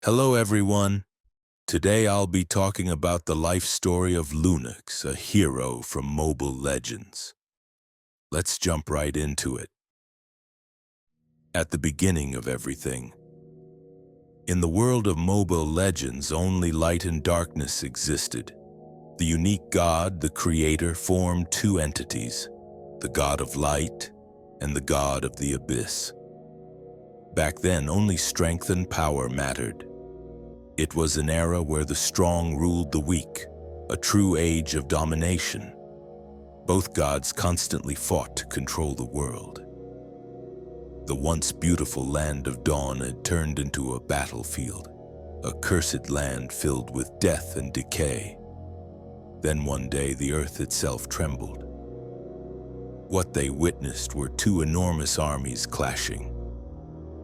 Hello, everyone. Today I'll be talking about the life story of Lunox, a hero from Mobile Legends. Let's jump right into it. At the beginning of everything, in the world of Mobile Legends, only light and darkness existed. The unique god, the creator, formed two entities, the god of light and the god of the abyss. Back then, only strength and power mattered. It was an era where the strong ruled the weak, a true age of domination. Both gods constantly fought to control the world. The once beautiful land of dawn had turned into a battlefield, a cursed land filled with death and decay. Then one day the earth itself trembled. What they witnessed were two enormous armies clashing,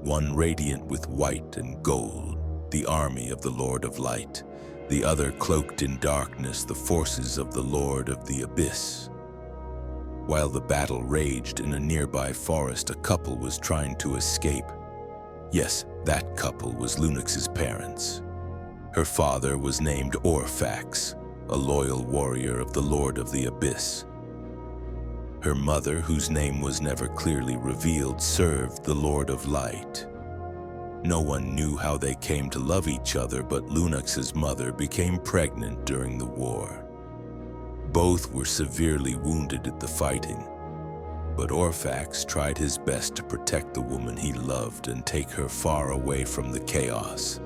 one radiant with white and gold, the army of the Lord of Light, the other cloaked in darkness, the forces of the Lord of the Abyss. While the battle raged in a nearby forest, a couple was trying to escape. Yes, that couple was Lunox's parents. Her father was named Orphax, a loyal warrior of the Lord of the Abyss. Her mother, whose name was never clearly revealed, served the Lord of Light. No one knew how they came to love each other, but Lunox's mother became pregnant during the war. Both were severely wounded at the fighting, but Orphax tried his best to protect the woman he loved and take her far away from the chaos.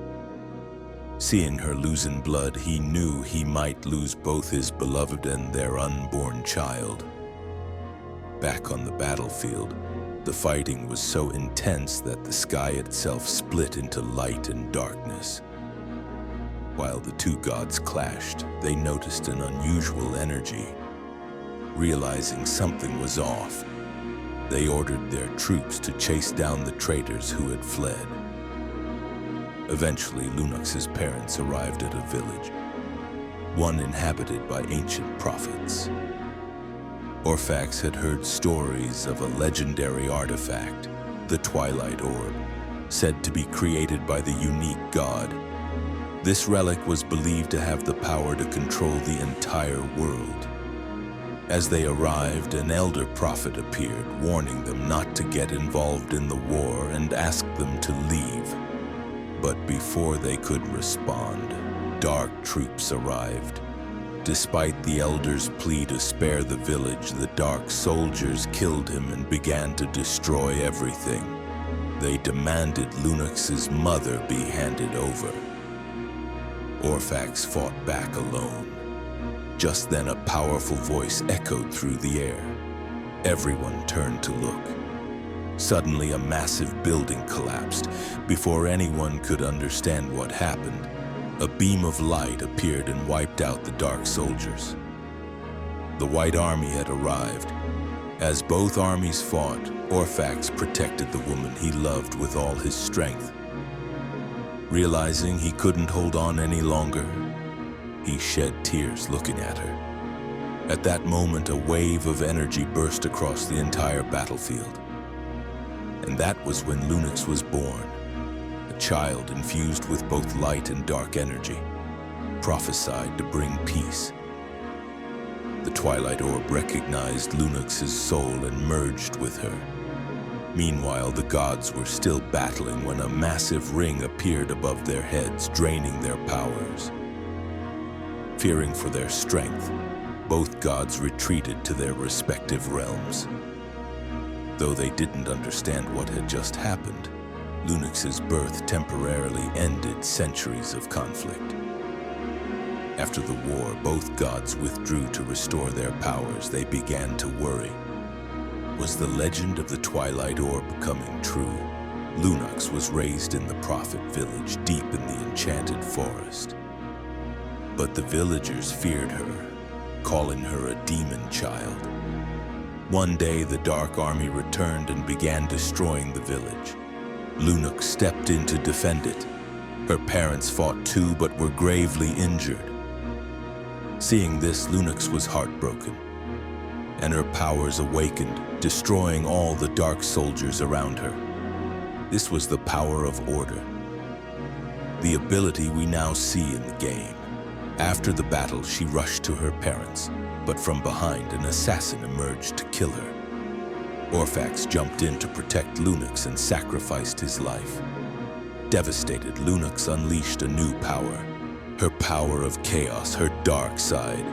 Seeing her losing blood, he knew he might lose both his beloved and their unborn child. Back on the battlefield, the fighting was so intense that the sky itself split into light and darkness. While the two gods clashed, they noticed an unusual energy. Realizing something was off, they ordered their troops to chase down the traitors who had fled. Eventually, Lunox's parents arrived at a village, one inhabited by ancient prophets. Orphax had heard stories of a legendary artifact, the Twilight Orb, said to be created by the unique god. This relic was believed to have the power to control the entire world. As they arrived, an elder prophet appeared, warning them not to get involved in the war and asked them to leave. But before they could respond, dark troops arrived. Despite the elder's plea to spare the village, the dark soldiers killed him and began to destroy everything. They demanded Lunox's mother be handed over. Orphax fought back alone. Just then a powerful voice echoed through the air. Everyone turned to look. Suddenly a massive building collapsed. Before anyone could understand what happened, a beam of light appeared and wiped out the dark soldiers. The White Army had arrived. As both armies fought, Orphax protected the woman he loved with all his strength. Realizing he couldn't hold on any longer, he shed tears looking at her. At that moment, a wave of energy burst across the entire battlefield. And that was when Lunox was born. A child infused with both light and dark energy, prophesied to bring peace. The Twilight Orb recognized Lunox's soul and merged with her. Meanwhile, the gods were still battling when a massive ring appeared above their heads, draining their powers. Fearing for their strength, both gods retreated to their respective realms. Though they didn't understand what had just happened, Lunox's birth temporarily ended centuries of conflict. After the war, both gods withdrew to restore their powers. They began to worry. Was the legend of the Twilight Orb coming true? Lunox was raised in the Prophet village, deep in the enchanted forest. But the villagers feared her, calling her a demon child. One day, the Dark Army returned and began destroying the village. Lunox stepped in to defend it. Her parents fought too, but were gravely injured. Seeing this, Lunox was heartbroken, and her powers awakened, destroying all the dark soldiers around her. This was the power of order. the ability we now see in the game. After the battle, she rushed to her parents, but from behind, an assassin emerged to kill her. Orphax jumped in to protect Lunox and sacrificed his life. Devastated, Lunox unleashed a new power, her power of chaos, her dark side.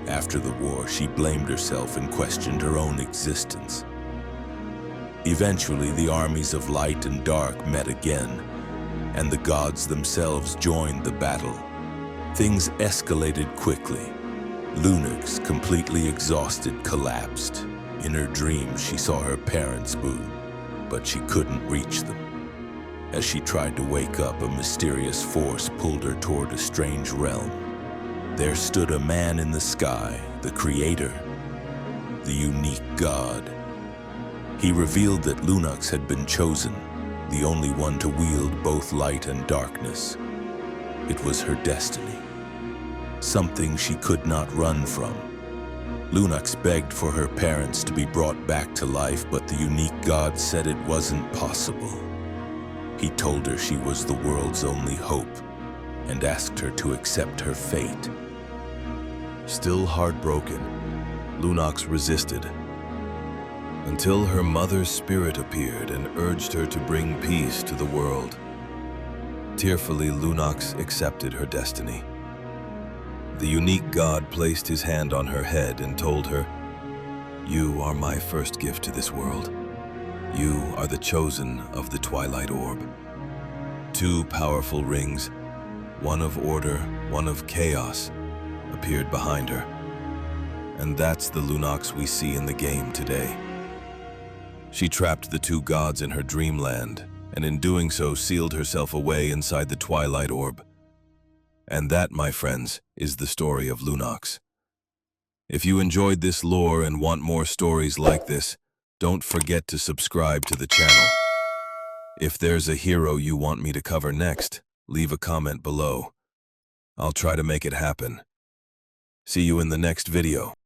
After the war, she blamed herself and questioned her own existence. Eventually, the armies of light and dark met again, and the gods themselves joined the battle. Things escalated quickly. Lunox, completely exhausted, collapsed. In her dreams, she saw her parents, but she couldn't reach them. As she tried to wake up, a mysterious force pulled her toward a strange realm. There stood a man in the sky, the creator, the unique god. He revealed that Lunox had been chosen, the only one to wield both light and darkness. It was her destiny, something she could not run from. Lunox begged for her parents to be brought back to life, but the unique god said it wasn't possible. He told her she was the world's only hope and asked her to accept her fate. Still heartbroken, Lunox resisted until her mother's spirit appeared and urged her to bring peace to the world. Tearfully, Lunox accepted her destiny. The unique god placed his hand on her head and told her, "You are my first gift to this world. You are the chosen of the Twilight Orb." Two powerful rings, one of order, one of chaos, appeared behind her. And that's the Lunox we see in the game today. She trapped the two gods in her dreamland, and in doing so sealed herself away inside the Twilight Orb. And that, my friends, is the story of Lunox. If you enjoyed this lore and want more stories like this, don't forget to subscribe to the channel. If there's a hero you want me to cover next, leave a comment below. I'll try to make it happen. See you in the next video.